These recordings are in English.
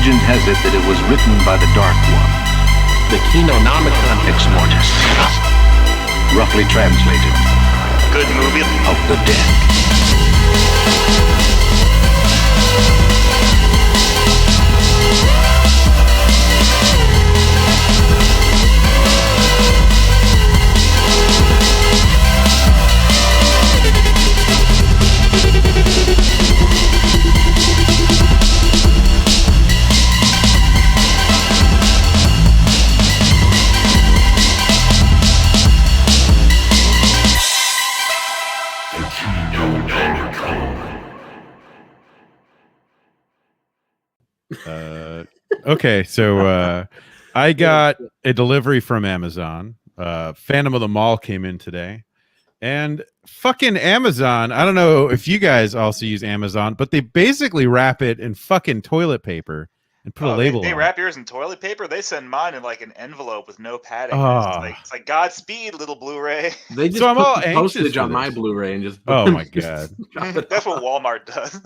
Legend has it that it was written by the Dark One. The Kinonomicon Ex Mortis. Roughly translated. Good movie. Of the dead. Okay, so I got a delivery from Amazon. Phantom of the Mall came in today, and fucking Amazon. I don't know if you guys also use Amazon, but they basically wrap it in fucking toilet paper and put a label. They on wrap yours in toilet paper. They send mine in like an envelope with no padding. Oh. It's like Godspeed, little Blu-ray. They just So I'm put all the anxious postage for on my this. Blu-ray and just. Oh my god! That's what Walmart does.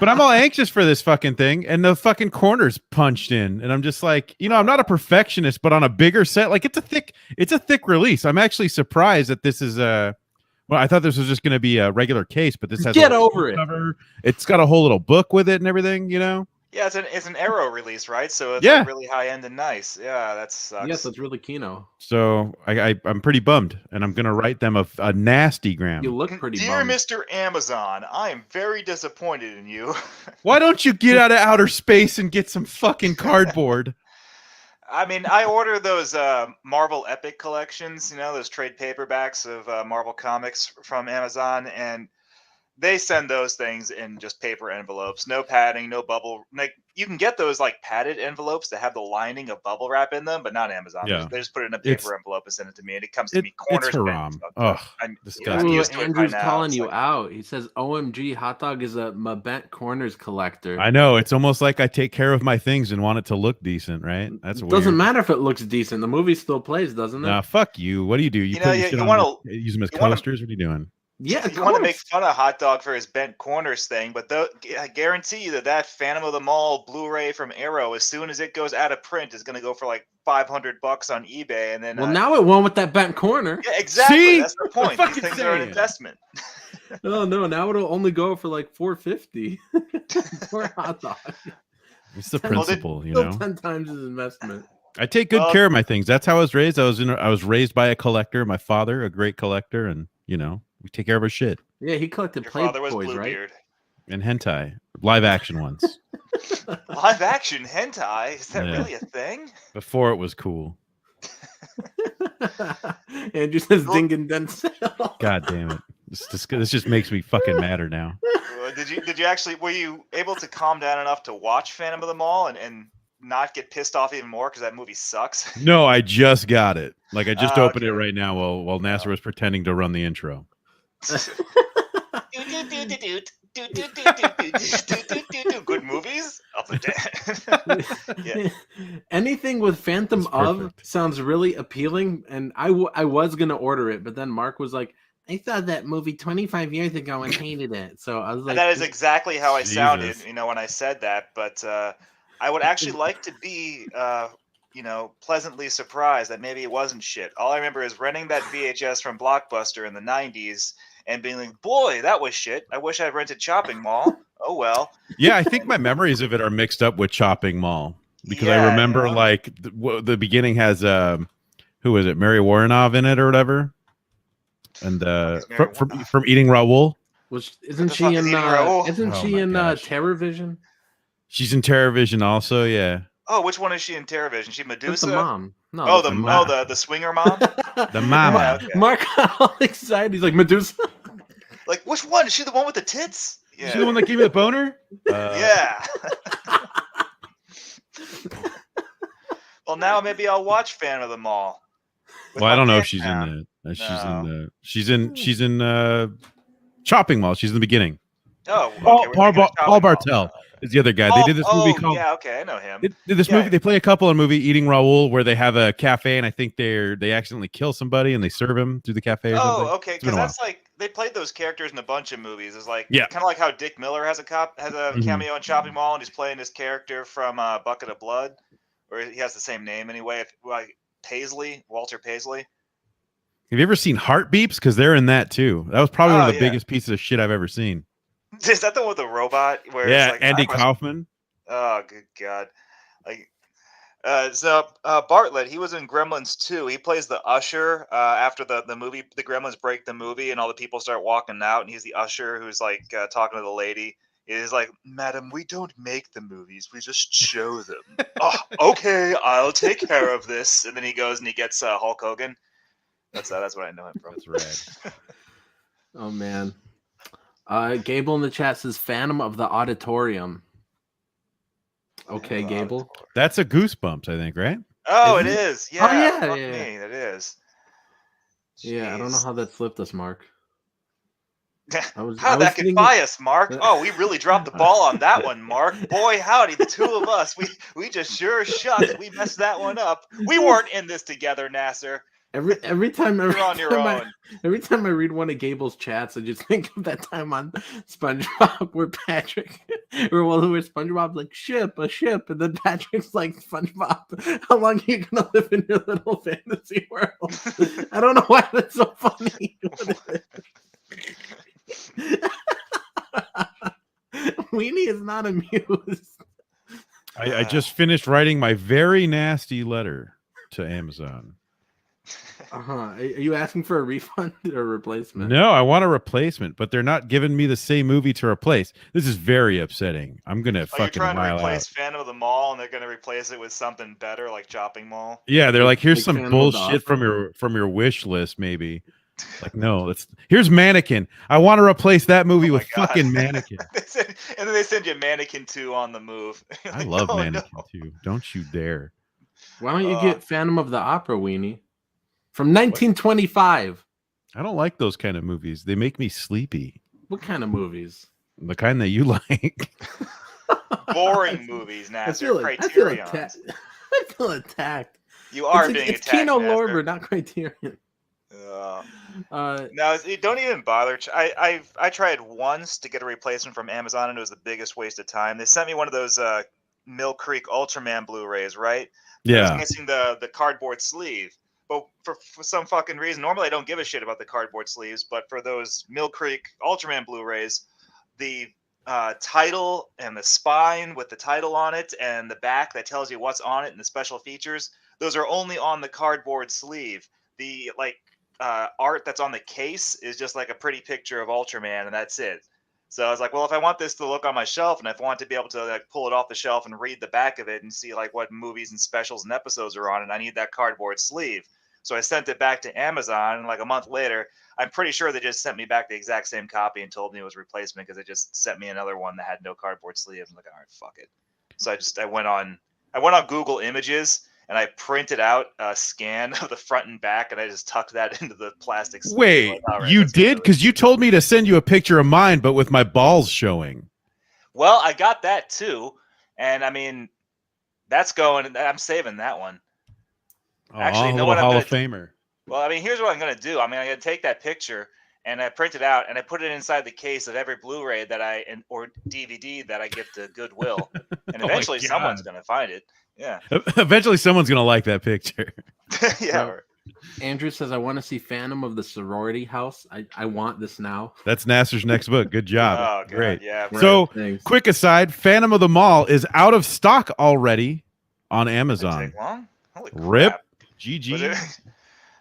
But I'm all anxious for this fucking thing, and the fucking corner's punched in, and I'm just like, I'm not a perfectionist, but on a bigger set, like it's a thick release. I'm actually surprised that this is well, I thought this was just going to be a regular case, but this has Get a over it. cover. It's got a whole little book with it and everything, Yeah, it's an Arrow release, right? So it's Yeah. like really high end and nice. Yeah, that sucks. Yes, that's really Kino. So I'm pretty bummed, and I'm gonna write them a nasty gram. You look pretty Dear bummed. Mr. Amazon, I am very disappointed in you. Why don't you get out of outer space and get some fucking cardboard? I mean, I order those Marvel Epic collections, those trade paperbacks of Marvel comics from Amazon, and they send those things in just paper envelopes, no padding, no bubble. Like you can get those like padded envelopes that have the lining of bubble wrap in them, but not Amazon. Yeah. They just put it in a paper envelope and send it to me, and it comes to me It's corners. haram. Ugh, disgusting. I'm Ooh, used to it by Andrew's now. calling It's you like, out. He says, "OMG, hot dog is my bent corners collector." I know, it's almost like I take care of my things and want it to look decent, right? That's It weird. doesn't matter if it looks decent. The movie still plays, doesn't it? Nah, fuck you. What do? You know, put you shit on wanna- use them as you wanna- coasters? What are you doing? Yeah, you want to make fun of Hot Dog for his bent corners thing, but I guarantee you that Phantom of the Mall Blu-ray from Arrow, as soon as it goes out of print, is going to go for like $500 on eBay, and then Well, now it won't with that bent corner. yeah, exactly. See? That's the point. I'm These fucking things are an saying. investment. Oh no, now it'll only go for like $450 for a hot dog. It's the Well, principle, Still 10 times his investment. I take good care of my things. That's how I was raised. I was raised by a collector. My father, a great collector, and we take care of our shit. Yeah, he collected Your father was Playboys, right? Bluebeard. And hentai, live action ones. Live action hentai? Is that Yeah. really a thing? Before it was cool. Andrew says Well- Ding and Denzel. God damn it! This just makes me fucking madder now. Did you actually, were you able to calm down enough to watch Phantom of the Mall and not get pissed off even more because that movie sucks? No, I just got it. Like I just opened it okay. right now while Nasser was pretending to run the intro. Good movies of the dead. Yeah. Anything with Phantom That's of perfect. sounds really appealing, and I was gonna order it, but then Mark was like, "I saw that movie 25 years ago and hated it." So I was like, And that is exactly how I sounded, Jesus. when I said that. But I would actually like to be, pleasantly surprised that maybe it wasn't shit. All I remember is renting that VHS from Blockbuster in the 90s and being like, boy, that was shit. I wish I'd rented Chopping Mall. Oh, well. Yeah, I think my memories of it are mixed up with Chopping Mall because I Yeah, remember like the beginning has who is it, Mary Warrenov in it or whatever, and from Eating Raoul. isn't the she fuck is in? Eating Raoul? Isn't Oh she my in gosh. TerrorVision? She's in TerrorVision also. Yeah, Oh, which one is she in TerrorVision? She That's Medusa? the mom. No, Oh, that's the swinger mom? the mama. Yeah, okay. Mark got all excited. He's like, Medusa. Like, which one? Is she the one with the tits? Yeah. She the one that gave me the boner. Yeah. Well, now maybe I'll watch Phantom of the Mall. with Well, I my don't know if pants she's down. in the. No. She's in Chopping Mall. She's in the beginning. Oh, okay, Paul we're thinking of Bartel. Chopping Mall. is the other guy. They did this movie called. Yeah, okay, I know him. Did this Yeah. movie? They play a couple in a movie, Eating Raoul, where they have a cafe, and I think they accidentally kill somebody, and they serve him through the cafe or something. Oh, okay, because that's like they played those characters in a bunch of movies. It's like Yeah. kind of like how Dick Miller has a cameo in Chopping Mall, and he's playing this character from Bucket of Blood, or he has the same name anyway. Like Walter Paisley. Have you ever seen Heartbeeps? Because they're in that too. That was probably one of the biggest pieces of shit I've ever seen. Is that the one with the robot? Where Yeah, it's like, Andy Kaufman. Oh, good God! Like, Bartlett, he was in Gremlins 2. He plays the usher after the movie. The Gremlins break the movie, and all the people start walking out, and he's the usher who's like talking to the lady. He's like, "Madam, we don't make the movies; we just show them." Oh, okay, I'll take care of this. And then he goes and he gets Hulk Hogan. That's what I know him from. That's rad. Oh man. Gable in the chat says Phantom of the Auditorium. Okay, Gable. That's a Goosebumps, I think, right? Oh, it is. Yeah. Oh, yeah, fuck yeah. me, it is. Yeah, I don't know how that slipped us, Mark. How that could buy us, Mark? Oh, we really dropped the ball on that one, Mark. Boy, howdy, the two of us. We just sure shucks. We messed that one up. We weren't in this together, Nasser. Every time You're on your own. Every time I read one of Gable's chats, I just think of that time on SpongeBob where where SpongeBob's like a ship, and then Patrick's like, SpongeBob, how long are you gonna live in your little fantasy world? I don't know why that's so funny. Weenie is not amused. I just finished writing my very nasty letter to Amazon. Are you asking for a refund or a replacement? No, I want a replacement, but they're not giving me the same movie to replace. This is very upsetting. I'm gonna fucking you're trying to mile replace out. Phantom of the Mall, and they're gonna replace it with something better, like Chopping Mall. Yeah, they're like, here's some Phantom bullshit from your wish list, maybe. Like, no, here's Mannequin. I want to replace that movie with fucking Mannequin. And then they send you Mannequin 2 on the move. I love Mannequin 2. Don't you dare. Why don't you get Phantom of the Opera, Weenie? From 1925. I don't like those kind of movies. They make me sleepy. What kind of movies? The kind that you like. Boring movies, Nasser. I feel attacked. You are being it's attacked. Kino Nasser. Lorber, not Criterion. No, don't even bother. I tried once to get a replacement from Amazon, and it was the biggest waste of time. They sent me one of those Mill Creek Ultraman Blu-rays, right? Yeah. I was missing the cardboard sleeve. But for some fucking reason, normally I don't give a shit about the cardboard sleeves, but for those Mill Creek Ultraman Blu-rays, the title and the spine with the title on it and the back that tells you what's on it and the special features, those are only on the cardboard sleeve. The art that's on the case is just like a pretty picture of Ultraman, and that's it. So I was like, well, if I want this to look on my shelf, and if I want to be able to like pull it off the shelf and read the back of it and see like what movies and specials and episodes are on it, I need that cardboard sleeve. So I sent it back to Amazon, and like a month later, I'm pretty sure they just sent me back the exact same copy and told me it was replacement because they just sent me another one that had no cardboard sleeve. I'm like, all right, fuck it. So I went on Google Images, and I printed out a scan of the front and back, and I just tucked that into the plastic sleeve. Wait, like, all right, you that's did? Because you told me to send you a picture of mine, but with my balls showing. Well, I got that too, and I mean, that's going. I'm saving that one. Actually, no, what I'm Hall gonna of Famer. Well, I mean, here's what I'm going to do. I mean, I'm going to take that picture and I print it out and I put it inside the case of every Blu-ray or DVD that I give to Goodwill. And eventually someone's going to find it. Yeah. Eventually someone's going to like that picture. Yeah. Andrew says, I want to see Phantom of the Sorority House. I want this now. That's Nasser's next book. Good job. Oh, God, great. Yeah. So, Thanks. quick aside, Phantom of the Mall is out of stock already on Amazon. Take long? Holy Rip. crap. GG.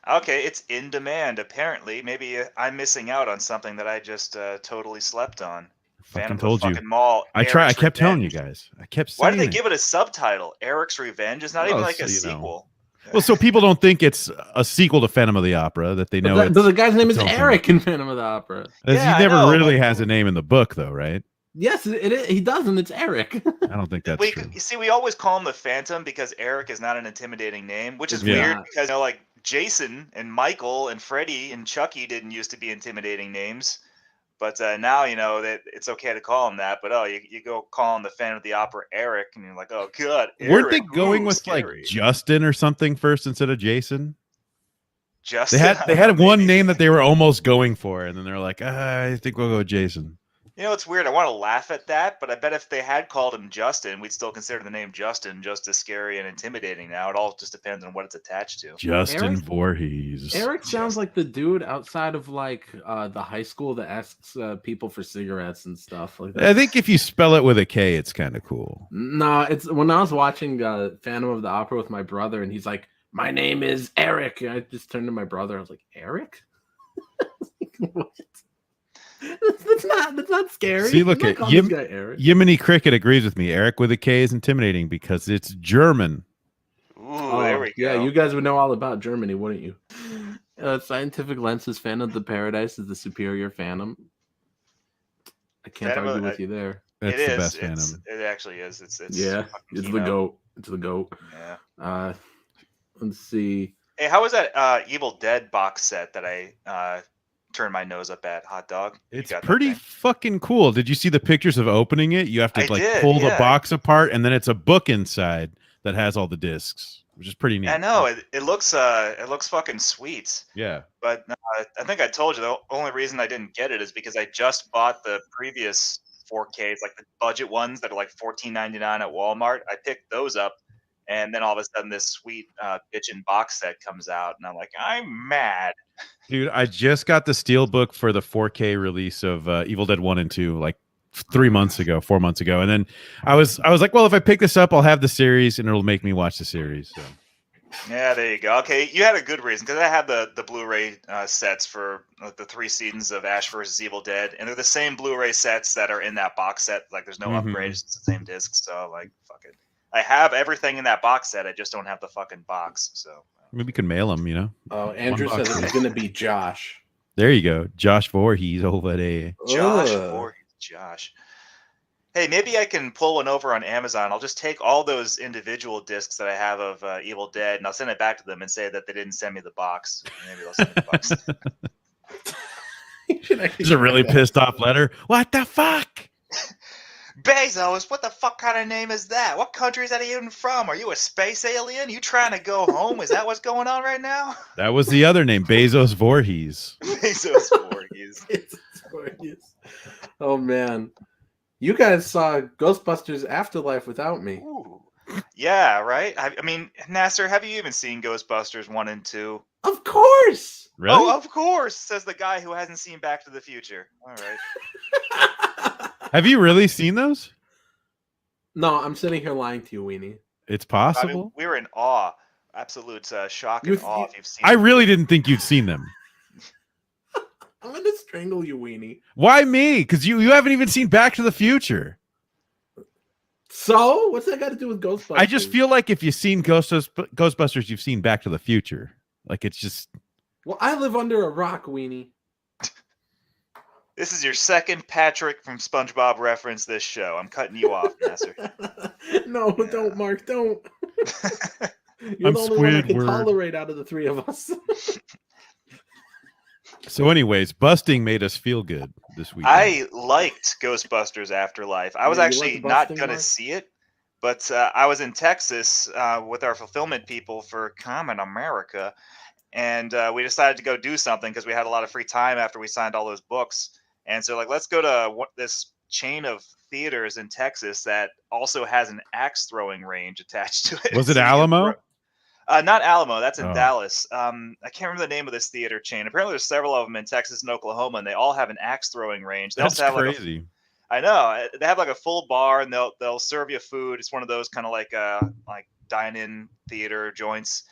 Okay, it's in demand, apparently. Maybe I'm missing out on something that I just totally slept on. Fucking told you. Mall, I kept telling you guys. I kept saying Why did they give it a subtitle? Eric's Revenge? It's not even like a sequel. Well, so people don't think it's a sequel to Phantom of the Opera, that they know. The guy's name is Eric in Phantom of the Opera. He never really has a name in the book, though, right? Yes, he does, and it's Eric. I don't think that's true. You see, we always call him the Phantom because Eric is not an intimidating name, which is weird because, like Jason and Michael and Freddy and Chucky didn't used to be intimidating names. But now that it's okay to call him that. But you go call him the Phantom of the Opera Eric, and you're like, oh god, Weren't they Eric, going ooh, with scary. like Justin or something first instead of Jason? Justin. They had one name that they were almost going for, and then they're like, I think we'll go with Jason. It's weird. I want to laugh at that, but I bet if they had called him Justin, we'd still consider the name Justin just as scary and intimidating now. It all just depends on what it's attached to. Justin Voorhees. Eric sounds like the dude outside of like the high school that asks people for cigarettes and stuff like that. I think if you spell it with a K, it's kind of cool. No, it's when I was watching Phantom of the Opera with my brother, and he's like, "My name is Eric," and I just turned to my brother. I was like, "Eric? What? That's not scary." See, look at Yiminy Cricket agrees with me. Eric with a K is intimidating because it's German. Ooh, there we go. Yeah, you guys would know all about Germany, wouldn't you? Scientific Lenses Phantom of the Paradise is the superior Phantom. I can't argue with you there. That's the best Phantom. It actually is. It's the goat. It's the goat. Yeah. Let's see. Hey, how was that Evil Dead box set that I turned my nose up at? Hot dog. It's pretty fucking cool. Did you see the pictures of opening it? You have to pull the box apart, and then it's a book inside that has all the discs, which is pretty neat. I know it looks fucking sweet. Yeah. But I think I told you the only reason I didn't get it is because I just bought the previous 4Ks, like the budget ones that are like $14.99 at Walmart. I picked those up, and then all of a sudden this sweet bitchin' box set comes out, and I'm like, I'm mad. Dude, I just got the steelbook for the 4K release of Evil Dead 1 and 2 like 4 months ago. And then I was like, well, if I pick this up, I'll have the series and it'll make me watch the series. So. Yeah, there you go. Okay, you had a good reason because I have the Blu-ray sets for the 3 seasons of Ash vs. Evil Dead, and they're the same Blu-ray sets that are in that box set. Like, there's no upgrades; it's the same discs. So, like, fuck it. I have everything in that box set. I just don't have the fucking box. So maybe we can mail them. Oh, Andrew says it's going to be Josh. There you go, Josh Voorhees over there. Josh. Hey, maybe I can pull one over on Amazon. I'll just take all those individual discs that I have of Evil Dead, and I'll send it back to them and say that they didn't send me the box. Maybe they'll send me the box. It's a really pissed off letter. What the fuck? Bezos, what the fuck kind of name is that? What country is that even from? Are you a space alien? You trying to go home? Is that what's going on right now? That was the other name, Bezos Voorhees. Bezos Voorhees. Oh, man. You guys saw Ghostbusters Afterlife without me. Ooh. Yeah, right? I mean, Nasser, have you even seen Ghostbusters 1 and 2? Of course! Really? Oh, of course, says the guy who hasn't seen Back to the Future. All right. Have you really seen those? No, I'm sitting here lying to you, Weenie. It's possible. I mean, we were in awe. Absolute shock and awe if you've seen I really didn't think you'd seen them. I'm going to strangle you, Weenie. Why me? Because you haven't even seen Back to the Future. So? What's that got to do with Ghostbusters? I just feel like if you've seen Ghostbusters, you've seen Back to the Future. Like, it's just... Well, I live under a rock, Weenie. This is your second Patrick from SpongeBob reference this show. I'm cutting you off, Nasser. No, don't, Mark. Don't. You're the only one I can tolerate out of the 3 of us. So anyways, busting made us feel good this week. I liked Ghostbusters Afterlife. I was actually not going to see it, but I was in Texas with our fulfillment people for Common America, and we decided to go do something because we had a lot of free time after we signed all those books. And so, like, let's go to this chain of theaters in Texas that also has an axe throwing range attached to it. Was it Alamo? Not Alamo. That's in Dallas. I can't remember the name of this theater chain. Apparently, there's several of them in Texas and Oklahoma, and they all have an axe throwing range. They That's also have crazy. I know. They have like a full bar, and they'll serve you food. It's one of those kind of like dine-in theater joints.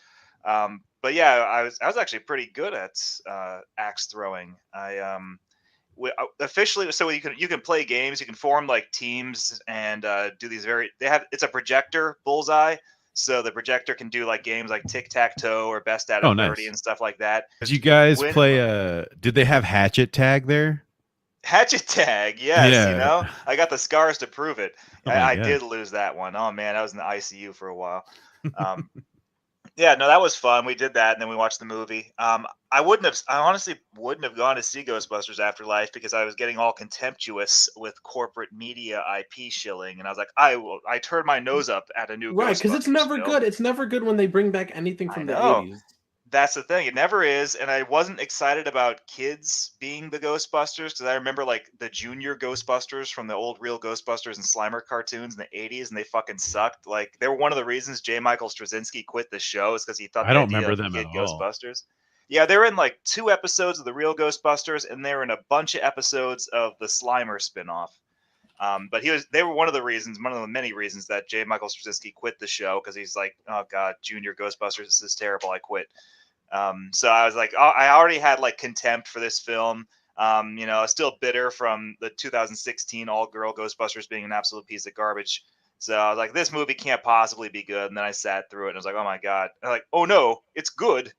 But yeah, I was actually pretty good at axe throwing. Officially, so you can play games. You can form like teams and do these it's a projector bullseye. So the projector can do like games like tic-tac-toe or best out of 30 and stuff like that. Did you guys play did they have Hatchet Tag there? Hatchet Tag, yes. Yeah. I got the scars to prove it. Oh I did lose that one. Oh man, I was in the ICU for a while. Yeah, no, that was fun. We did that, and then we watched the movie. I honestly wouldn't have gone to see Ghostbusters Afterlife because I was getting all contemptuous with corporate media IP shilling, and I was like, I turned my nose up at a new Right, because it's Ghostbusters never film. good. It's never good when they bring back anything I from the know. 80s. That's the thing. It never is, and I wasn't excited about kids being the Ghostbusters because I remember like the junior Ghostbusters from the old real Ghostbusters and Slimer cartoons in the '80s, and they fucking sucked. Like they were one of the reasons J. Michael Straczynski quit the show is because he thought I the don't idea remember of them at kid all. Ghostbusters. Yeah, they were in like 2 episodes of the real Ghostbusters, and they were in a bunch of episodes of the Slimer spinoff. But they were one of the reasons, one of the many reasons that J. Michael Straczynski quit the show because he's like, oh god, Junior Ghostbusters, this is terrible. I quit. So I was like, oh, I already had like contempt for this film. Still bitter from the 2016 all-girl Ghostbusters being an absolute piece of garbage. So I was like, this movie can't possibly be good. And then I sat through it and I was like, oh my god. I'm like, oh no, it's good.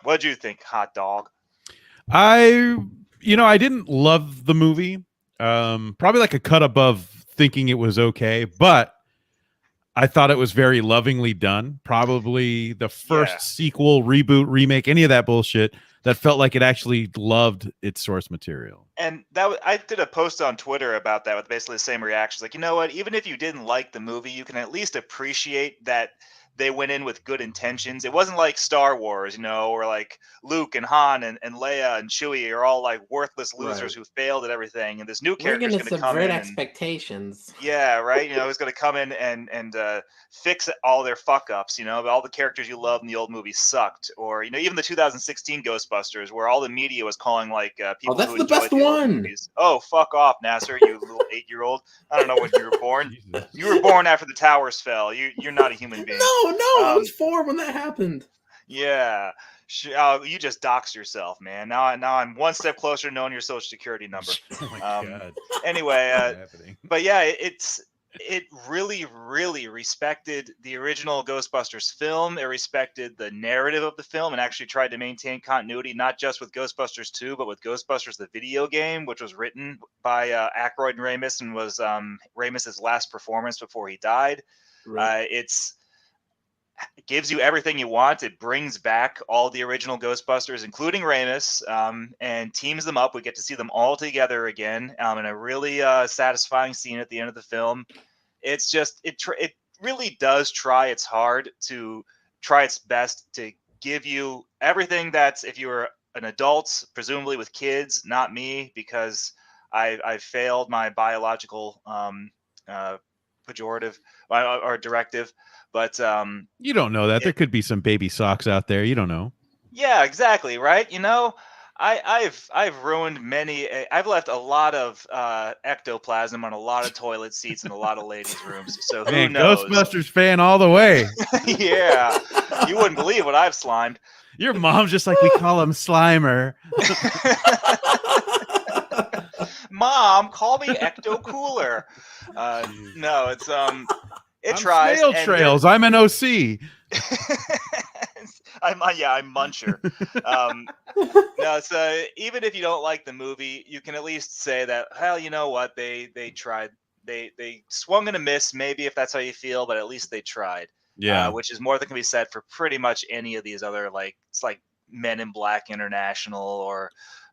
What'd you think, hot dog? I didn't love the movie. Probably like a cut above thinking it was okay, but I thought it was very lovingly done. Probably the first Yeah. sequel, reboot, remake, any of that bullshit that felt like it actually loved its source material. And I did a post on Twitter about that with basically the same reactions. Like, you know what? Even if you didn't like the movie, you can at least appreciate that they went in with good intentions. It wasn't like Star Wars, or like Luke and Han and Leia and Chewie are all like worthless losers Right. who failed at everything. And this new We're character is gonna going to come subvert in and expectations. yeah, right. He's going to come in and fix all their fuck ups. All the characters you loved in the old movie sucked, or even the 2016 Ghostbusters, where all the media was calling like Oh, people that's who the enjoyed best the old one. movies. Oh, fuck off, Nasser, you little 8-year-old. I don't know when you were born. Jesus. You were born after the towers fell. You're not a human being. No, I Um, was 4 when that happened. yeah. You just doxed yourself, man. Now I'm one step closer to knowing your social security number. Oh my god. Anyway, What's happening? but yeah, it really, really respected the original Ghostbusters film. It respected the narrative of the film and actually tried to maintain continuity, not just with Ghostbusters 2, but with Ghostbusters the video game, which was written by Aykroyd and Ramis and was Ramis's last performance before he died. Right. It gives you everything you want. It brings back all the original Ghostbusters, including Ramis, and teams them up. We get to see them all together again in a really satisfying scene at the end of the film. It's just it really does try its best to give you everything that's if you were an adult, presumably with kids, not me because I failed my biological pejorative or directive. But You don't know that. There could be some baby socks out there. You don't know. yeah, exactly, right? I've ruined many. I've left a lot of ectoplasm on a lot of toilet seats in a lot of ladies' rooms. So who Man, knows? Ghostbusters fan all the way. Yeah, you wouldn't believe what I've slimed. Your mom's just like, we call him Slimer. Mom, call me Ecto Cooler. No, it's it I'm tries. Snail and Trails. I'm an OC. I'm Muncher. No, so even if you don't like the movie, you can at least say that, hell, you know what? They tried. They swung and a miss, maybe if that's how you feel, but at least they tried. Yeah. Which is more than can be said for pretty much any of these other it's like Men in Black International or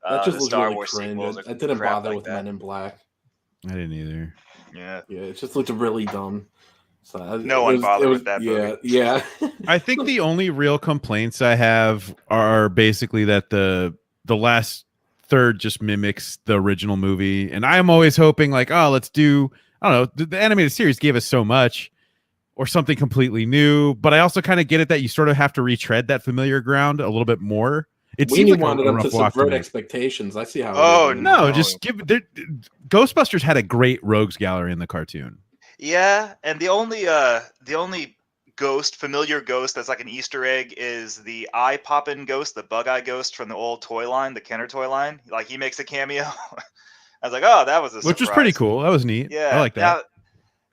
That just the was Star really Wars cringe. sequels. I didn't crap bother like with that. Men in Black. I didn't either. Yeah. Yeah, it just looked really dumb. So No one bothered with that movie. Yeah. I think the only real complaints I have are basically that the last third just mimics the original movie, and I'm always hoping like, oh, let's do, I don't know, the animated series gave us so much or something completely new, but I also kind of get it that you sort of have to retread that familiar ground a little bit more. It seems like wanted a them to rough walk to subvert make. expectations. I see how. Oh, it is. No, No. just give Ghostbusters had a great rogues gallery in the cartoon. Yeah, and the only familiar ghost that's like an Easter egg is the eye poppin' ghost, the bug eye ghost from the old toy line, the Kenner toy line. Like he makes a cameo. I was like, oh, that was a Which was surprise. pretty cool. That was neat. Yeah. I like that. Now,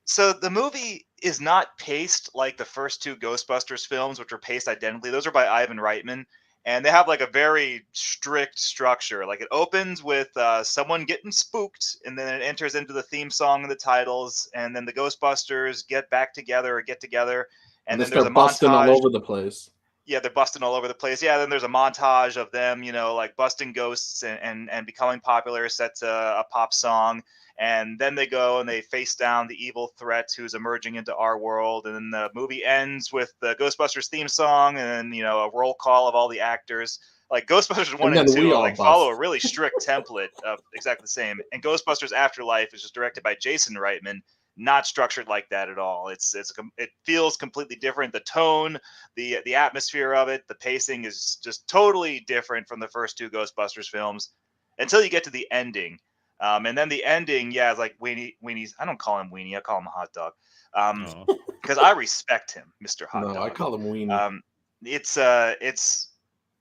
so the movie is not paced like the first two Ghostbusters films, which were paced identically. Those are by Ivan Reitman, and they have like a very strict structure. Like it opens with someone getting spooked, and then it enters into the theme song and the titles, and then the Ghostbusters get back together or get together, And And they then there's a start busting all montage. over the place. Yeah, they're busting all over the place. Yeah, then there's a montage of them, like busting ghosts and becoming popular, set to a pop song. And then they go and they face down the evil threat who's emerging into our world. And then the movie ends with the Ghostbusters theme song and then, a roll call of all the actors. Like Ghostbusters 1 and then 2 we are all like follow a bust. really strict template of exactly the same. And Ghostbusters Afterlife is just directed by Jason Reitman, not structured like that at all. It feels completely different. The tone, the atmosphere of it, the pacing is just totally different from the first two Ghostbusters films until you get to the ending. And then the ending, yeah, is like Weenie's. I don't call him Weenie. I call him Hot Dog. Oh. Because I respect him, Mr. Hot No, Dog. I call him Weenie.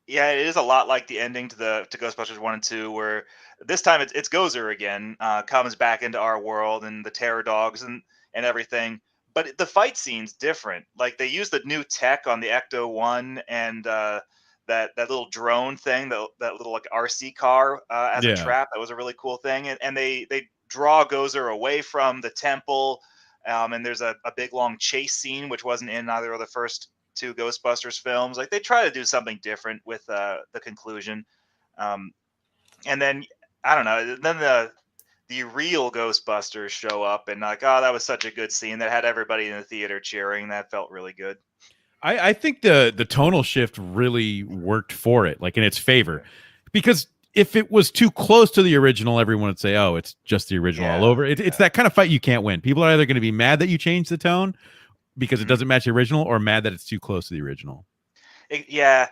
Yeah, it is a lot like the ending to Ghostbusters 1 and 2, where this time it's Gozer again, comes back into our world and the terror dogs and everything. But the fight scene's different. Like they use the new tech on the Ecto 1 and that little drone thing, that little like RC car as a Yeah. trap. That was a really cool thing. And they draw Gozer away from the temple. And there's a big long chase scene, which wasn't in either of the first two Ghostbusters films. Like they try to do something different with the conclusion. And then I don't know. Then the real Ghostbusters show up, and like, oh, that was such a good scene that had everybody in the theater cheering. That felt really good. I think the tonal shift really worked for it, like in its favor, because if it was too close to the original, everyone would say, "Oh, it's just the original all over." It's that kind of fight you can't win. People are either going to be mad that you changed the tone because it doesn't match the original, or mad that it's too close to the original. Yeah,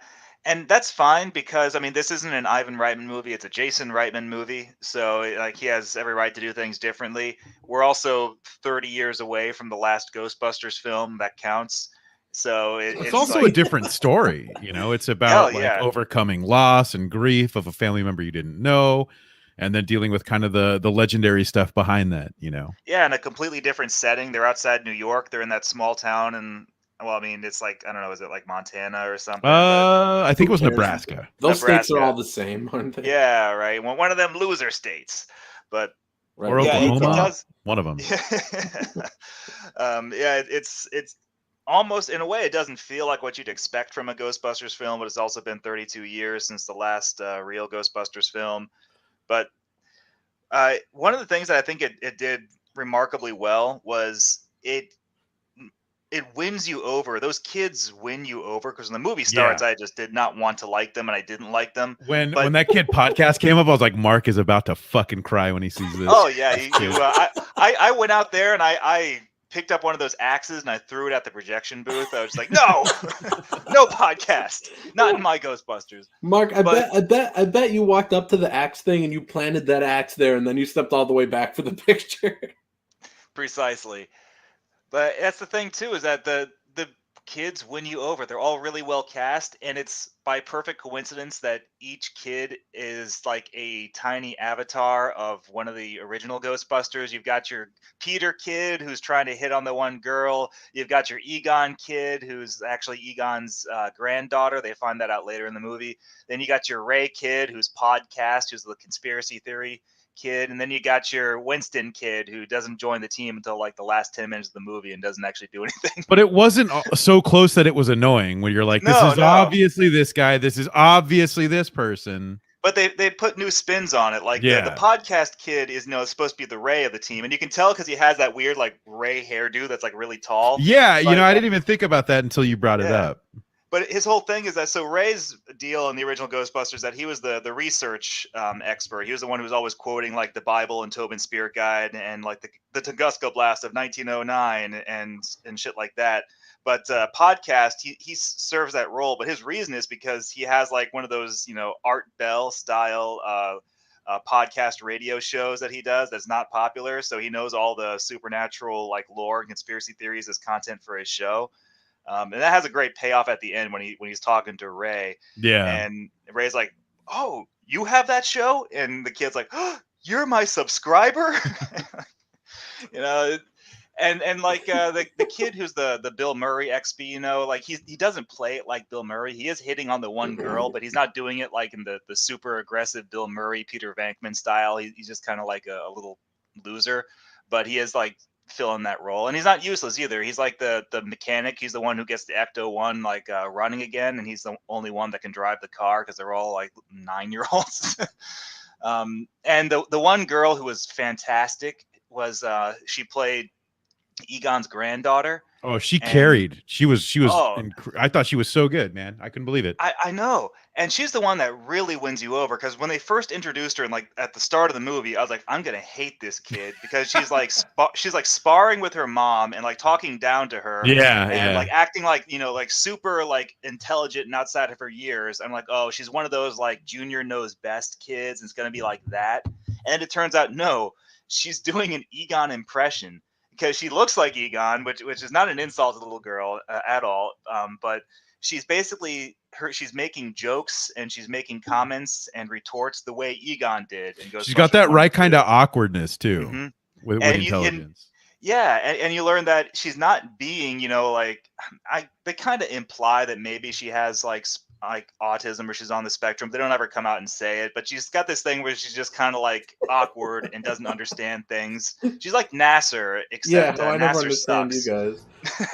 and that's fine because I mean, this isn't an Ivan Reitman movie; it's a Jason Reitman movie. So like, he has every right to do things differently. We're also 30 years away from the last Ghostbusters film that counts. So It's also like, a different story. It's about like yeah. overcoming loss and grief of a family member you didn't know, and then dealing with kind of the legendary stuff behind that. Yeah, in a completely different setting. They're outside New York. They're in that small town, and well, I mean, it's like, I don't know, is it like Montana or something? I think it was cares? Nebraska. Those states are Nebraska. all the same, aren't they? Yeah, right. Well, one of them loser states, but Right. Or yeah, Oklahoma. it does. One of them. Yeah, it's almost, in a way, it doesn't feel like what you'd expect from a Ghostbusters film, but it's also been 32 years since the last real Ghostbusters film. But one of the things that I think it did remarkably well was it wins you over. Those kids win you over because when the movie starts, I just did not want to like them, and I didn't like them. When that kid podcast came up, I was like, Mark is about to fucking cry when he sees this. Oh yeah, I went out there and I picked up one of those axes and I threw it at the projection booth. I was like, no, no podcast, not in my Ghostbusters. Mark, I bet you walked up to the axe thing and you planted that axe there, and then you stepped all the way back for the picture. Precisely. But that's the thing too, is that the kids win you over. They're all really well cast, and it's by perfect coincidence that each kid is like a tiny avatar of one of the original Ghostbusters. You've got your Peter kid who's trying to hit on the one girl. You've got your Egon kid who's actually Egon's granddaughter. They find that out later in the movie. Then you got your Ray kid who's Podcast, who's the conspiracy theory kid, and then you got your Winston kid who doesn't join the team until like the last 10 minutes of the movie and doesn't actually do anything. But it wasn't so close that it was annoying when you're like, this is obviously this guy, this is obviously this person. But they put new spins on it. Like the Podcast kid is supposed to be the Ray of the team, and you can tell because he has that weird like Ray hairdo that's like really tall. Yeah, I didn't even think about that until you brought it up. But his whole thing is that, so Ray's deal in the original Ghostbusters, that he was the research expert. He was the one who was always quoting like the Bible and Tobin's Spirit Guide and like the Tunguska Blast of 1909 and shit like that. But Podcast, he serves that role. But his reason is because he has like one of those, Art Bell style podcast radio shows that he does that's not popular. So he knows all the supernatural like lore and conspiracy theories as content for his show. And that has a great payoff at the end when he's talking to Ray. Yeah. And Ray's like, "Oh, you have that show?" And the kid's like, "Oh, you're my subscriber." And like the kid who's the Bill Murray XP, like he doesn't play it like Bill Murray. He is hitting on the one girl, but he's not doing it like in the super aggressive Bill Murray, Peter Venkman style. He's just kind of like a little loser, but he is like fill in that role, and he's not useless either. He's like the mechanic. He's the one who gets the Ecto-1 like running again, and he's the only one that can drive the car because they're all like 9-year-olds. And the one girl who was fantastic was she played Egon's granddaughter. Oh, she carried. She was. Oh. I thought she was so good, man. I couldn't believe it. I know, and she's the one that really wins you over because when they first introduced her and like at the start of the movie, I was like, I'm gonna hate this kid because she's like she's like sparring with her mom and like talking down to her, and like acting like like super like intelligent and outside of her years. I'm like, oh, she's one of those like junior knows best kids, and it's gonna be like that. And it turns out no, she's doing an Egon impression. Because she looks like Egon, which is not an insult to the little girl at all, but she's basically she's making jokes and she's making comments and retorts the way Egon did. And she's got that right kind of awkwardness too, with intelligence. And you learn that she's not being, like they kind of imply that maybe she has like autism or she's on the spectrum. They don't ever come out and say it, but she's got this thing where she's just kind of like awkward and doesn't understand things. She's like Nasser, except I never Nasser understand sucks. you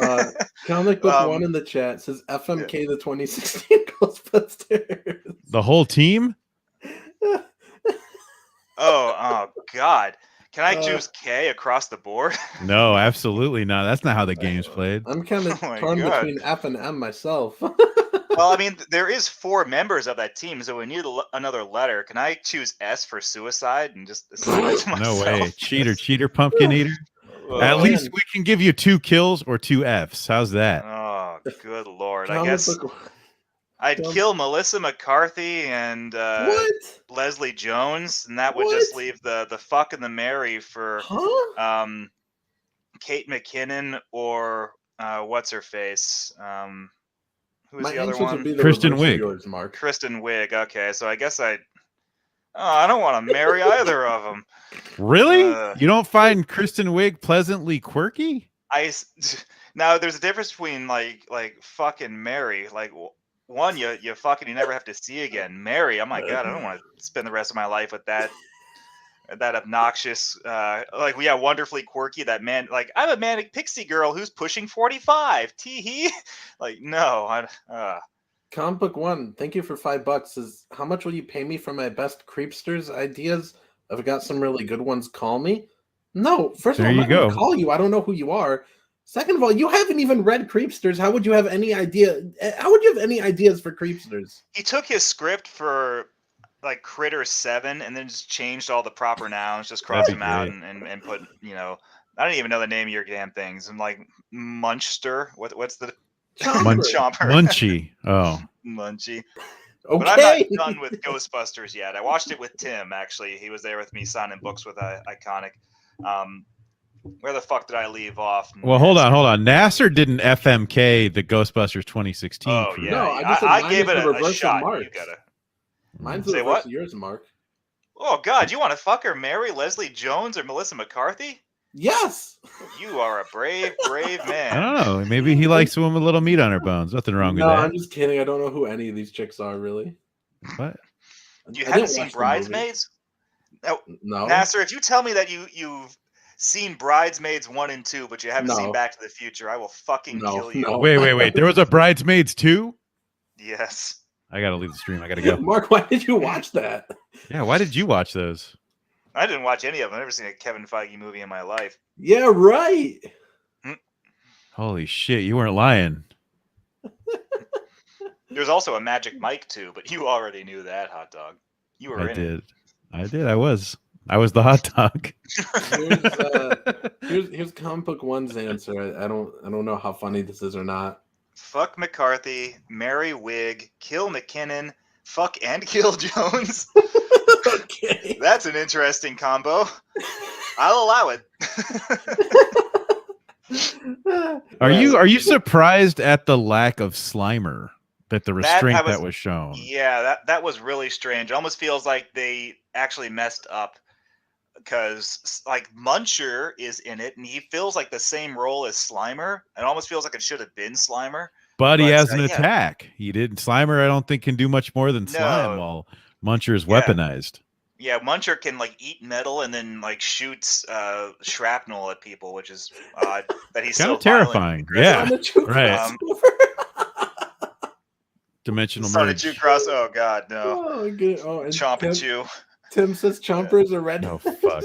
guys. Comic Book One in the chat says FMK the 2016 Ghostbusters. The whole team? Oh God. Can I choose K across the board? No, absolutely not. That's not how the game's played. I'm kind of torn between F and M myself. Well, I mean, there is 4 members of that team, so we need another letter. Can I choose S for suicide and just assign it to myself? No way. Cheater, pumpkin eater. At least we can give you 2 kills or 2 Fs. How's that? Oh, good Lord. I guess I'd kill Melissa McCarthy and Leslie Jones, and that would just leave the fuck and the Mary for Kate McKinnon or what's her face? Who's the other one? Kristen Wiig. Kristen Wiig. Okay, so I guess I don't want to marry either of them. Really? You don't find Kristen Wiig pleasantly quirky? Now there's a difference between like fucking marry. Like one, you fucking you never have to see again. Marry, oh my God, I don't want to spend the rest of my life with that obnoxious, wonderfully quirky, that man. Like, I'm a manic pixie girl who's pushing 45. Tee-hee. Like, no. Comic Book One, thank you for $5. Says, how much will you pay me for my best creepsters ideas? I've got some really good ones. Call me. No, first of all, I'm not going to call you. I don't know who you are. Second of all, you haven't even read Creepsters. How would you have any idea? How would you have any ideas for Creepsters? He took his script for like Critter 7 and then just changed all the proper nouns, just crossed them out and put, I don't even know the name of your damn things. I'm like Munchster. What's the Chomper? Munchy. Oh. Munchy. Okay. But I'm not done with Ghostbusters yet. I watched it with Tim, actually. He was there with me signing books with Iconic. Where the fuck did I leave off? Well, hold on. Nasser didn't FMK the Ghostbusters 2016. Oh, yeah. No, I gave it a shot. You gotta. Mine's the reverse of yours, Mark. Oh, God. You want to fuck her marry Leslie Jones or Melissa McCarthy? Yes. You are a brave man. I don't know. Maybe he likes a woman with a little meat on her bones. Nothing wrong with that. No, I'm just kidding. I don't know who any of these chicks are, really. What? You haven't seen Bridesmaids? No. Nasser, if you tell me that you've seen Bridesmaids 1 and 2, but you haven't seen Back to the Future, I will fucking kill you. No. Wait. There was a Bridesmaids 2? Yes. I gotta leave the stream. I gotta go. Mark, why did you watch that? Yeah, why did you watch those? I didn't watch any of them. I've never seen a Kevin Feige movie in my life. Yeah, right. Holy shit, you weren't lying. There's also a Magic Mike 2, but you already knew that, hot dog. You were in it. I did. I was the hot dog. Here's Comic Book One's answer. I don't know how funny this is or not. Fuck McCarthy, marry Wiig, kill McKinnon, fuck and kill Jones. Okay. That's an interesting combo. I'll allow it. Are you surprised at the lack of Slimer? That the restraint that was shown. Yeah, that was really strange. It almost feels like they actually messed up because like Muncher is in it and he feels like the same role as Slimer. It almost feels like it should have been Slimer. But he has an attack. He didn't. Slimer, I don't think, can do much more than slime while Muncher is weaponized. Yeah, Muncher can like eat metal and then like shoots shrapnel at people, which is odd that he's Kind so of terrifying. violent and Yeah. aggressive. Sonic 2 Right. crossover. Dimensional Sonic merge. 2 cross. Oh god, no. Oh, good. Oh, and Chomp and chew. Tim says chompers are red. Oh fuck.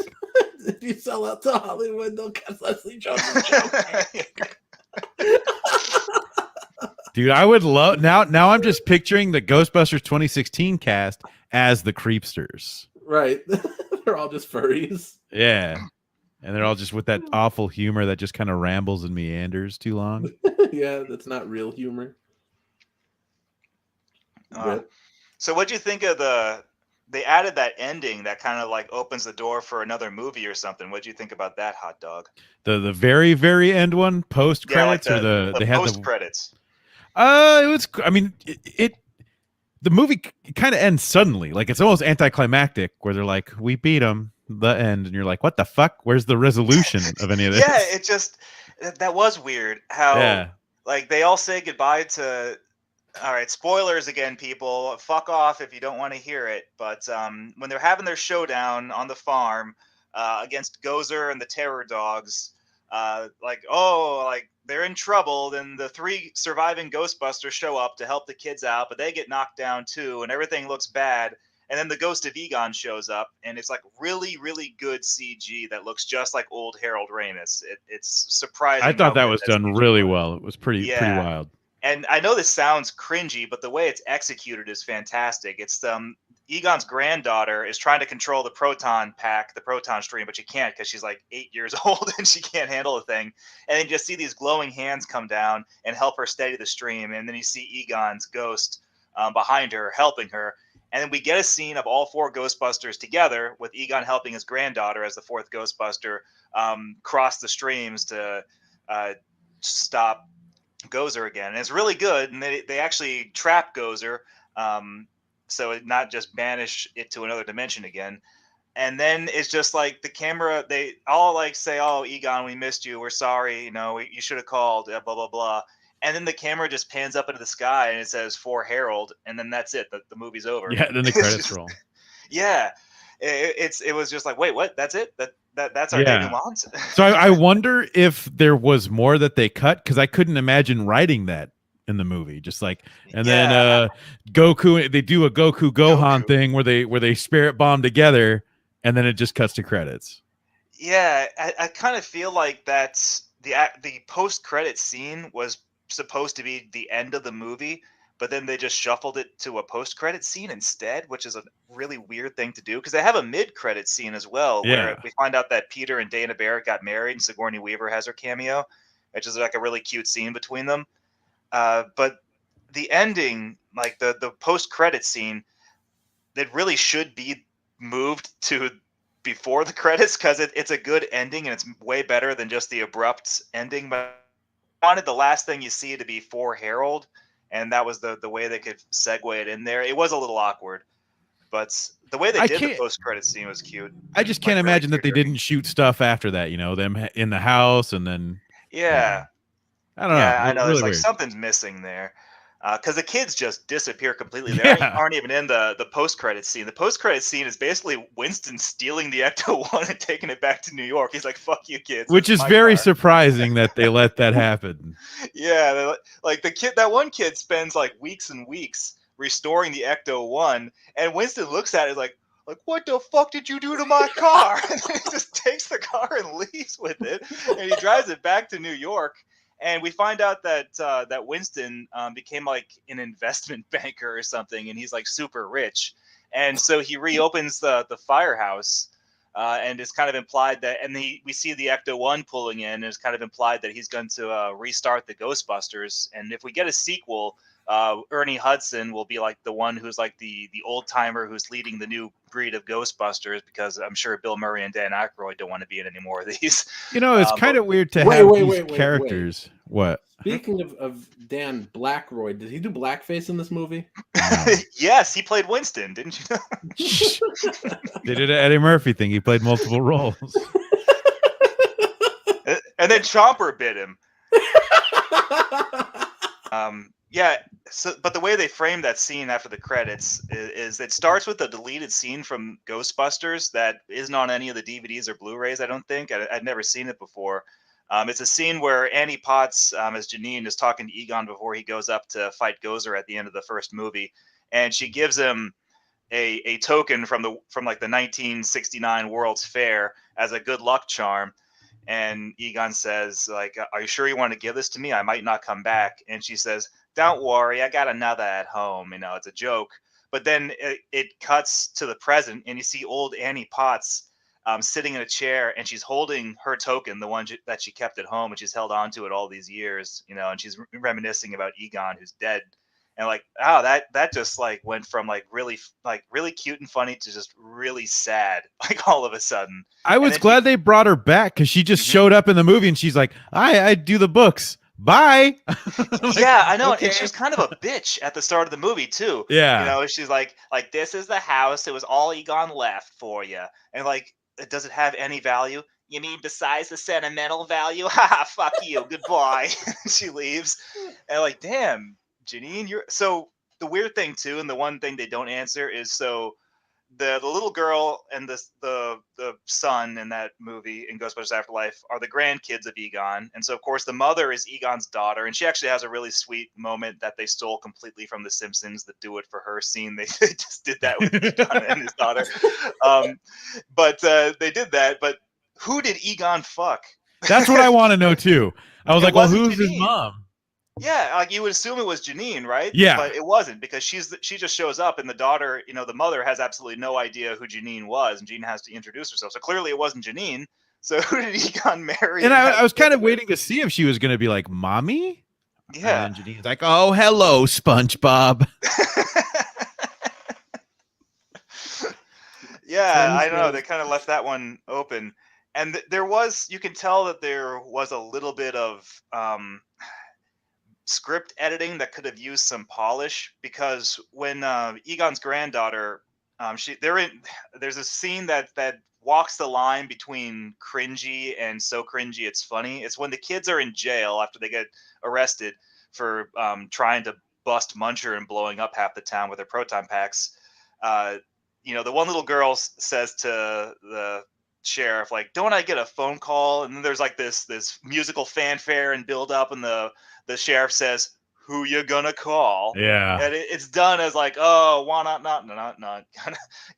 If you sell out to Hollywood, they'll cast Leslie Jones and Chomper. Dude, I would love now I'm just picturing the Ghostbusters 2016 cast as the Creepsters. Right. They're all just furries. Yeah. And they're all just with that awful humor that just kind of rambles and meanders too long. Yeah, that's not real humor. So what'd you think of they added that ending that kind of like opens the door for another movie or something. What'd you think about that, hot dog? The very, very end one, post credits, like or they had post credits. It was. I mean, the movie kind of ends suddenly. Like it's almost anticlimactic, where they're like, "We beat them," the end, and you're like, "What the fuck? Where's the resolution of any of this?" Yeah, it just that was weird. How like they all say goodbye to. All right, spoilers again, people. Fuck off if you don't want to hear it. But when they're having their showdown on the farm against Gozer and the Terror Dogs, like they're in trouble. Then the 3 surviving Ghostbusters show up to help the kids out, but they get knocked down too, and everything looks bad. And then the ghost of Egon shows up, and it's like really, really good CG that looks just like old Harold Ramis. It's surprising. I thought that was done really well. It was pretty wild. And I know this sounds cringy, but the way it's executed is fantastic. It's Egon's granddaughter is trying to control the proton pack, the proton stream, but she can't because she's like 8 years old and she can't handle the thing. And then you just see these glowing hands come down and help her steady the stream. And then you see Egon's ghost behind her helping her. And then we get a scene of all 4 Ghostbusters together with Egon helping his granddaughter as the 4th Ghostbuster cross the streams to stop Gozer again. And it's really good. And they actually trap Gozer. So it not just banish it to another dimension again. And then it's just like the camera, they all like say, "Oh, Egon, we missed you. We're sorry. You know, you should have called, blah, blah, blah." And then the camera just pans up into the sky and it says "For Harold." And then that's it. The movie's over. Yeah. Then the credits roll. Yeah. It was just like, wait, what? That's it? That's our denouement? So I wonder if there was more that they cut, because I couldn't imagine writing that in the movie. Just like, and then Goku, they do a Goku Gohan thing where they spirit bomb together, and then it just cuts to credits. Yeah, I kind of feel like that's the post credit scene was supposed to be the end of the movie, but then they just shuffled it to a post credit scene instead, which is a really weird thing to do because they have a mid credit scene as well, where we find out that Peter and Dana Barrett got married and Sigourney Weaver has her cameo, which is like a really cute scene between them. But the ending, like the post credit scene, that really should be moved to before the credits because it's a good ending and it's way better than just the abrupt ending. But I wanted the last thing you see to be For Harold, and that was the way they could segue it in there. It was a little awkward, but the way they did the post credit scene was cute. I just can't imagine that they didn't shoot stuff after that. You know, them in the house and then. Yeah. I don't know. I know. Really It's like weird. Something's missing there. Because the kids just disappear completely. They aren't even in the post-credit scene. The post-credit scene is basically Winston stealing the Ecto-1 and taking it back to New York. He's like, "Fuck you, kids." Which is very surprising that they let that happen. Yeah, like that one kid spends like weeks and weeks restoring the Ecto-1, and Winston looks at it like, "What the fuck did you do to my car?" And then he just takes the car and leaves with it, and he drives it back to New York. And we find out that Winston became like an investment banker or something, and he's like super rich. And so he reopens the firehouse, and it's kind of implied that, and we see the Ecto-1 pulling in, and it's kind of implied that he's going to restart the Ghostbusters. And if we get a sequel, Ernie Hudson will be like the one who's like the old timer who's leading the new breed of Ghostbusters, because I'm sure Bill Murray and Dan Aykroyd don't want to be in any more of these. You know, it's kind of weird to have these characters. What? Speaking of Dan Blackroyd, did he do blackface in this movie? No. Yes, he played Winston, didn't you know? They did an Eddie Murphy thing. He played multiple roles. And then Chomper bit him. Yeah. So, but the way they frame that scene after the credits is it starts with a deleted scene from Ghostbusters that isn't on any of the DVDs or Blu-rays. I don't think I'd never seen it before. It's a scene where Annie Potts, as Janine, is talking to Egon before he goes up to fight Gozer at the end of the first movie, and she gives him a token from like the 1969 World's Fair as a good luck charm. And Egon says, like, "Are you sure you want to give this to me? I might not come back." And she says, "Don't worry, I got another at home." You know, it's a joke. But then it cuts to the present, and you see old Annie Potts sitting in a chair, and she's holding her token, the one that she kept at home, and she's held on to it all these years. You know, and she's reminiscing about Egon, who's dead. And like, oh, that just like went from like really cute and funny to just really sad, like all of a sudden. I was glad they brought her back because she just showed up in the movie and she's like, I do the books. Bye. Like, yeah, I know. Okay. And she was kind of a bitch at the start of the movie too. Yeah. You know, she's like, this is the house. It was all Egon left for you. And like, does it have any value? You mean besides the sentimental value? Haha, fuck you. Goodbye. She leaves. And like, damn, Janine, you're so the weird thing too, and the one thing they don't answer is so the little girl and the son in that movie in Ghostbusters Afterlife are the grandkids of Egon, and so of course the mother is Egon's daughter, and she actually has a really sweet moment that they stole completely from The Simpsons, the "Do It for Her" scene. They just did that with Egon and his daughter, but they did that. But who did Egon fuck? That's what I want to know too. I was like, well, who's Janine. his mom? Yeah, like you would assume it was Janine, right? Yeah, but it wasn't because she just shows up, and the daughter, you know, the mother has absolutely no idea who Janine was, and Janine has to introduce herself. So clearly, it wasn't Janine. So who did Egon marry? And I was kind of waiting to see if she was going to be like, "Mommy." Yeah, and Janine's like, "Oh, hello, SpongeBob." Yeah, I know. They kind of left that one open, and there was, you can tell that there was a little bit of script editing that could have used some polish, because when Egon's granddaughter, there's a scene that walks the line between cringy and so cringy it's funny. It's when the kids are in jail after they get arrested for trying to bust Muncher and blowing up half the town with their proton packs. You know, the one little girl says to the sheriff, like, "Don't I get a phone call?" And then there's like this musical fanfare and build up, and the sheriff says, "Who you gonna call?" Yeah, and it's done as like, "Oh, why not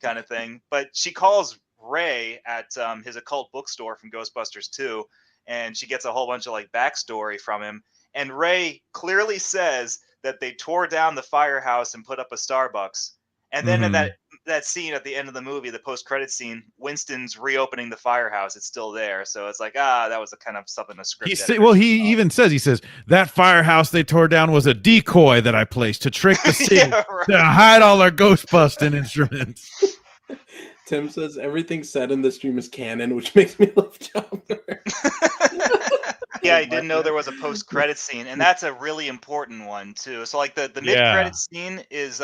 kind of thing." But she calls Ray at his occult bookstore from Ghostbusters 2, and she gets a whole bunch of like backstory from him. And Ray clearly says that they tore down the firehouse and put up a Starbucks. And then in that scene at the end of the movie, the post-credit scene, Winston's reopening the firehouse. It's still there. So it's like, that was a kind of something a script. He even says, that firehouse they tore down was a decoy that I placed to trick the city to hide all our ghost-busting instruments. Tim says everything said in the stream is canon, which makes me love Jumper. Yeah, I didn't know there was a post-credit scene, and that's a really important one too. So like the mid-credit scene is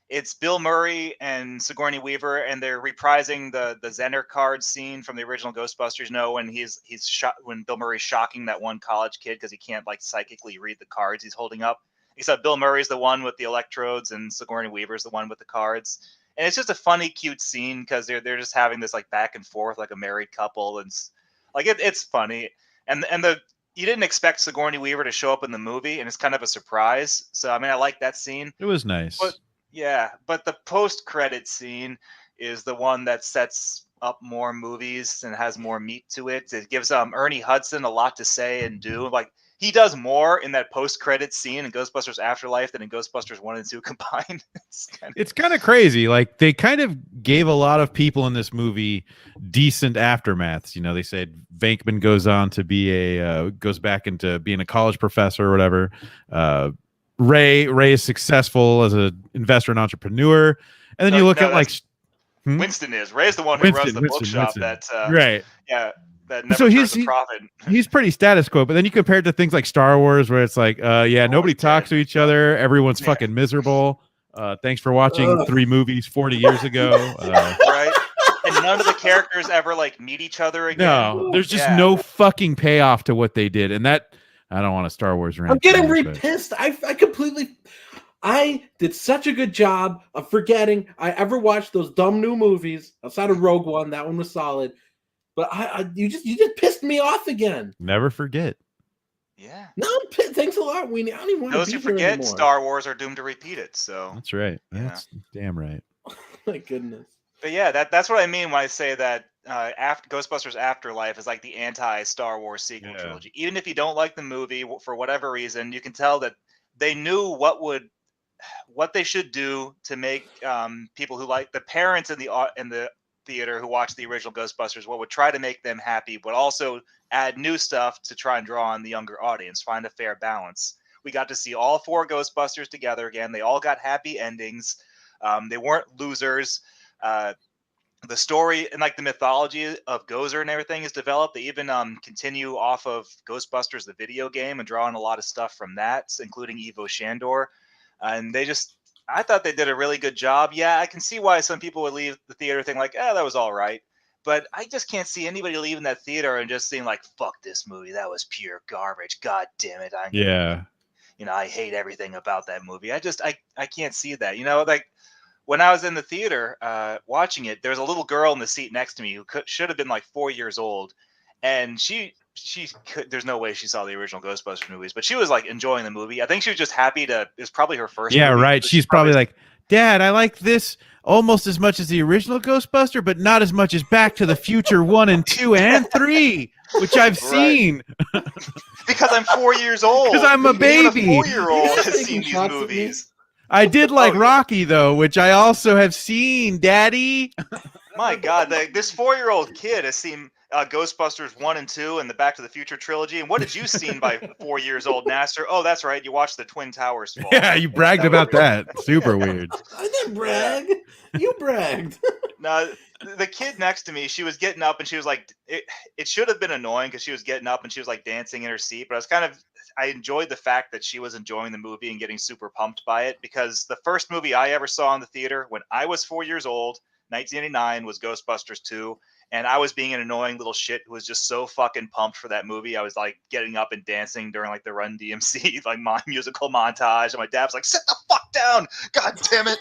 it's Bill Murray and Sigourney Weaver, and they're reprising the Zener card scene from the original Ghostbusters. You know, when he's shot, when Bill Murray's shocking that one college kid because he can't like psychically read the cards he's holding up. Except Bill Murray's the one with the electrodes, and Sigourney Weaver's the one with the cards. And it's just a funny, cute scene because they're just having this like back and forth like a married couple, and like it's funny. And you didn't expect Sigourney Weaver to show up in the movie, and it's kind of a surprise. So I mean, I like that scene. It was nice. But the post-credit scene is the one that sets up more movies and has more meat to it. It gives Ernie Hudson a lot to say and do. Like, he does more in that post-credit scene in Ghostbusters Afterlife than in Ghostbusters 1 and 2 combined. It's kind of crazy. Like, they kind of gave a lot of people in this movie decent aftermaths. You know, they said Venkman goes on to be goes back into being a college professor or whatever. Ray is successful as an investor and entrepreneur, and then you look at like Winston is. Ray's the one who runs the bookshop. That right, yeah, that never turns a profit. He's pretty status quo, but then you compare it to things like Star Wars, where it's like, nobody talks to each other, everyone's fucking miserable. Thanks for watching 3 movies 40 years ago. Right, and none of the characters ever like meet each other again. No, there's just no fucking payoff to what they did, and that I don't want a Star Wars rant. I'm getting tonight, but- pissed. I did such a good job of forgetting I ever watched those dumb new movies outside of Rogue One. That one was solid, but you just pissed me off again. Never forget. Yeah. No, thanks a lot, Weenie. I don't even want Those to who be here forget anymore. Star Wars are doomed to repeat it. So That's right. Yeah. That's damn right. My goodness. But yeah, that's what I mean when I say that after Ghostbusters Afterlife is like the anti-Star Wars sequel Yeah. trilogy. Even if you don't like the movie for whatever reason, you can tell that they knew what they should do to make people who like the parents in the theater who watched the original Ghostbusters, what would try to make them happy, but also add new stuff to try and draw on the younger audience, find a fair balance. We got to see all 4 Ghostbusters together again. They all got happy endings. They weren't losers. The story and like the mythology of Gozer and everything is developed. They even continue off of Ghostbusters, the video game, and draw on a lot of stuff from that, including Evo Shandor. And I thought they did a really good job. Yeah, I can see why some people would leave the theater thinking like, that was all right. But I just can't see anybody leaving that theater and just saying like, fuck this movie. That was pure garbage. God damn it. I hate everything about that movie. I can't see that. Like when I was in the theater watching it, there was a little girl in the seat next to me who should have been like 4 years old. And there's no way she saw the original Ghostbusters movies, but she was like enjoying the movie. I think she was just happy it's probably her first Yeah, movie, right. so She's probably like, Dad, I like this almost as much as the original Ghostbuster, but not as much as Back to the Future 1 and 2 and 3, which I've seen. Because I'm 4 years old. Because I'm a baby. Even a 4-year-old has Taking seen these shots at me. movies. I did like yeah. Rocky, though, which I also have seen, Daddy. My God, this 4-year-old kid has seen Ghostbusters 1 and 2 and the Back to the Future trilogy. And what did you seen by 4 years old, Nasser? Oh, that's right. You watched the Twin Towers fall. Yeah, you bragged about that. Super weird. I didn't brag. You bragged. No, the kid next to me, she was getting up and she was like, it should have been annoying because she was getting up and she was like dancing in her seat. But I enjoyed the fact that she was enjoying the movie and getting super pumped by it, because the first movie I ever saw in the theater when I was 4 years old, 1989, was Ghostbusters 2. And I was being an annoying little shit who was just so fucking pumped for that movie. I was like getting up and dancing during like the Run DMC, like my musical montage. And my dad's like, sit the fuck down. God damn it.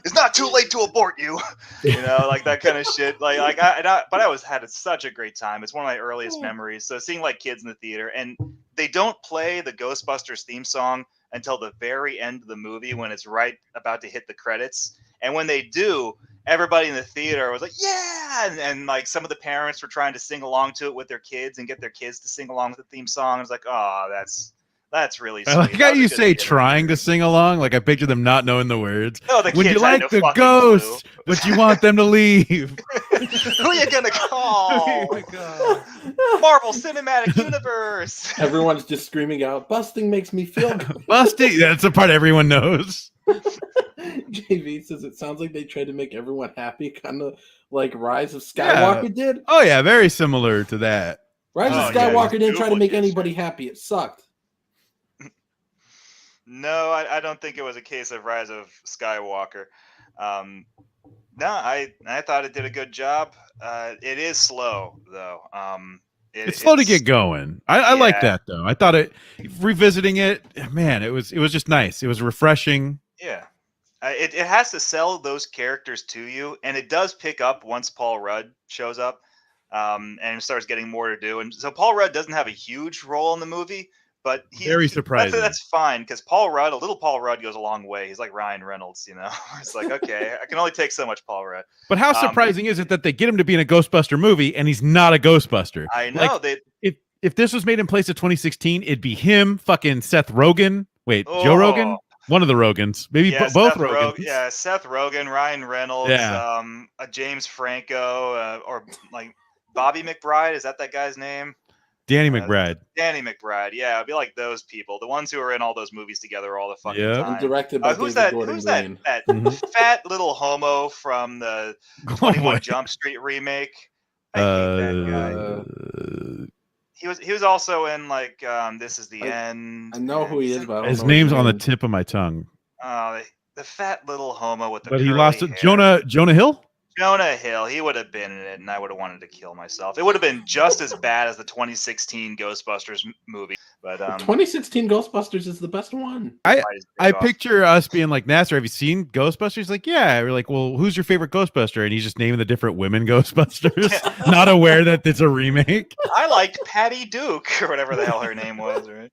It's not too late to abort you. Like that kind of shit. But I had such a great time. It's one of my earliest memories. So seeing like kids in the theater, and they don't play the Ghostbusters theme song until the very end of the movie when it's right about to hit the credits. And when they do, everybody in the theater was like, yeah. And like some of the parents were trying to sing along to it with their kids and get their kids to sing along with the theme song. I was like, oh, that's really sweet. I like how you say trying to sing along. Like I picture them not knowing the words. No, the Would kids you like had the no fucking ghost, clue. but you want them to leave? Who are you gonna call? Marvel Cinematic Universe. Everyone's just screaming out, busting makes me feel good. Busting. That's the part everyone knows. JV says it sounds like they tried to make everyone happy, kind of like Rise of Skywalker did. Oh yeah, very similar to that. Rise of Skywalker didn't try to make anybody happy. It sucked. No, I don't think it was a case of Rise of Skywalker. No, I thought it did a good job. It is slow though. It's slow to get going. I like that though. I thought revisiting it, man, it was just nice. It was refreshing. Yeah. It has to sell those characters to you, and it does pick up once Paul Rudd shows up and starts getting more to do. And so Paul Rudd doesn't have a huge role in the movie, but very surprising. That's fine, because a little Paul Rudd goes a long way. He's like Ryan Reynolds, It's like, okay, I can only take so much Paul Rudd. But how surprising is it that they get him to be in a Ghostbuster movie and he's not a Ghostbuster? I know. Like, if this was made in place of 2016, it'd be him, fucking Seth Rogen. Wait, Joe Rogan? One of the Rogans, maybe both Rogans. Seth Rogen, Ryan Reynolds, James Franco, or like Bobby McBride. Is that guy's name? Danny McBride. Danny McBride. Yeah, it'd be like those people, the ones who are in all those movies together all the fucking time. And directed by who's David that? Gordon Who's Green. that fat little homo from the 21 Jump Street remake? I hate that guy. He was also in like This Is the End. I know who he is, but I don't his know name's on the tip of my tongue. The fat little homo with the. But he lost it. Jonah Hill. Jonah Hill, he would have been in it, and I would have wanted to kill myself. It would have been just as bad as the 2016 Ghostbusters movie. But The 2016 Ghostbusters is the best one. I picture us being like, Nasser, have you seen Ghostbusters? He's like, yeah. We're like, well, who's your favorite Ghostbuster? And he's just naming the different women Ghostbusters, not aware that it's a remake. I liked Patty Duke, or whatever the hell her name was. Right?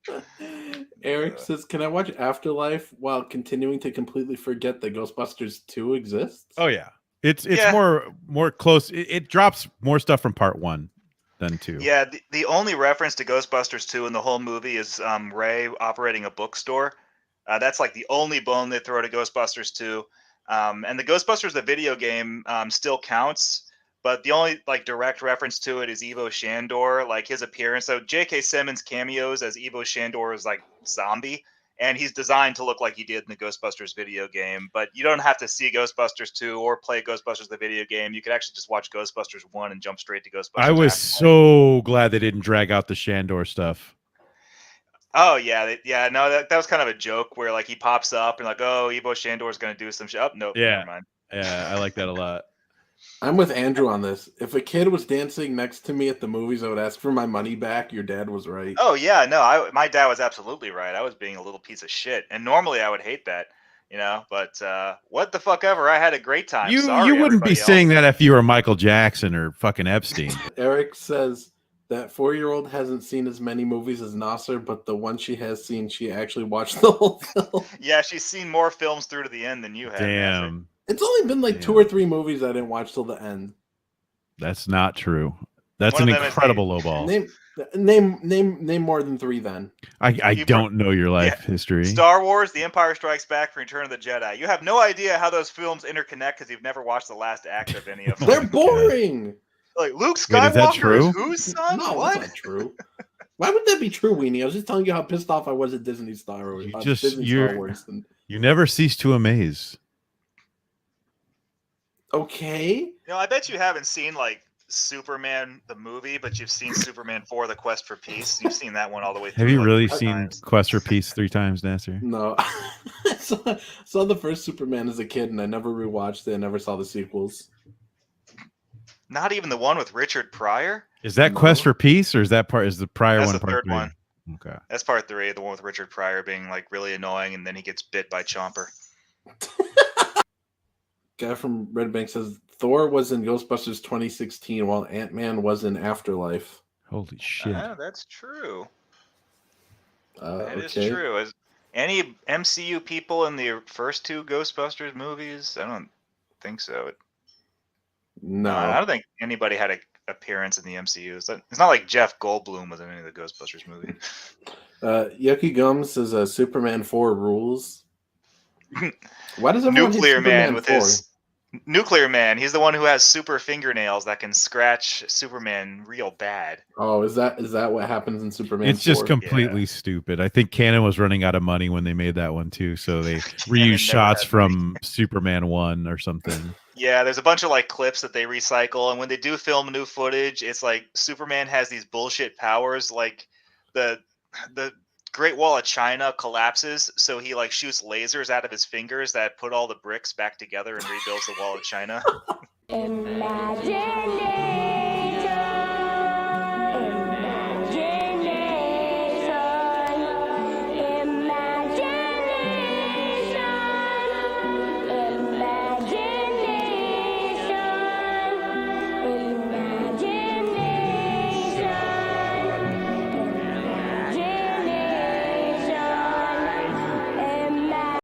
Eric says, can I watch Afterlife while continuing to completely forget that Ghostbusters 2 exists? Oh, yeah. It's more close. It drops more stuff from part 1 than 2. Yeah, the only reference to Ghostbusters 2 in the whole movie is Ray operating a bookstore. That's like the only bone they throw to Ghostbusters 2. And the Ghostbusters, the video game, still counts. But the only like direct reference to it is Evo Shandor, like his appearance. So J.K. Simmons cameos as Evo Shandor is like zombie. And he's designed to look like he did in the Ghostbusters video game. But you don't have to see Ghostbusters 2 or play Ghostbusters the video game. You could actually just watch Ghostbusters 1 and jump straight to Ghostbusters. I was so glad they didn't drag out the Shandor stuff. Oh, yeah. No, that was kind of a joke where like he pops up and like, oh, Evo Shandor is going to do some shit. Oh, nope, never mind. Yeah, I like that a lot. I'm with Andrew on this. If a kid was dancing next to me at the movies, I would ask for my money back. Your dad was right. Oh, yeah. No, my dad was absolutely right. I was being a little piece of shit. And normally I would hate that, but what the fuck ever. I had a great time. You Sorry, wouldn't be saying that if you were Michael Jackson or fucking Epstein. Eric says that 4-year-old hasn't seen as many movies as Nasser, but the one she has seen, she actually watched the whole film. Yeah, she's seen more films through to the end than you have. Damn. It's only been like 2 or 3 movies I didn't watch till the end. That's not true. That's an incredible lowball. Name more than 3 then. I don't know your life history. Star Wars, The Empire Strikes Back, Return of the Jedi. You have no idea how those films interconnect because you've never watched the last act of any of them. They're boring. Like Luke Skywalker is is whose son? No, what? that's not true. Why would that be true, Weenie? I was just telling you how pissed off I was at Disney Star Wars. Star Wars. You never cease to amaze. Okay. I bet you haven't seen like Superman the movie, but you've seen Superman 4: The Quest for Peace. You've seen that one all the way through. Have you like really 3 seen times. Quest for Peace 3 times, Nasser? No. I saw the first Superman as a kid, and I never rewatched it. I never saw the sequels. Not even the one with Richard Pryor? Is that Quest for Peace, or is the prior That's one? the third one. Okay. That's part 3, the one with Richard Pryor being like really annoying, and then he gets bit by Chomper. Guy from Red Bank says Thor was in Ghostbusters 2016 while Ant-Man was in Afterlife. Holy shit. That's true. That is true. Is any MCU people in the first 2 Ghostbusters movies? I don't think so. No. I don't think anybody had an appearance in the MCU. It's not like Jeff Goldblum was in any of the Ghostbusters movies. Yucky Gum says Superman 4 rules. Why does everyone Nuclear hate Man Superman with 4? his Nuclear Man. He's the one who has super fingernails that can scratch Superman real bad. Oh, is that what happens in Superman? It's just 4? completely stupid. I think Canon was running out of money when they made that one too, so they reused shots from Superman 1 or something. Yeah, there's a bunch of like clips that they recycle, and when they do film new footage, it's like Superman has these bullshit powers, like the Great Wall of China collapses, so he like shoots lasers out of his fingers that put all the bricks back together and rebuilds the Wall of China. Imagination.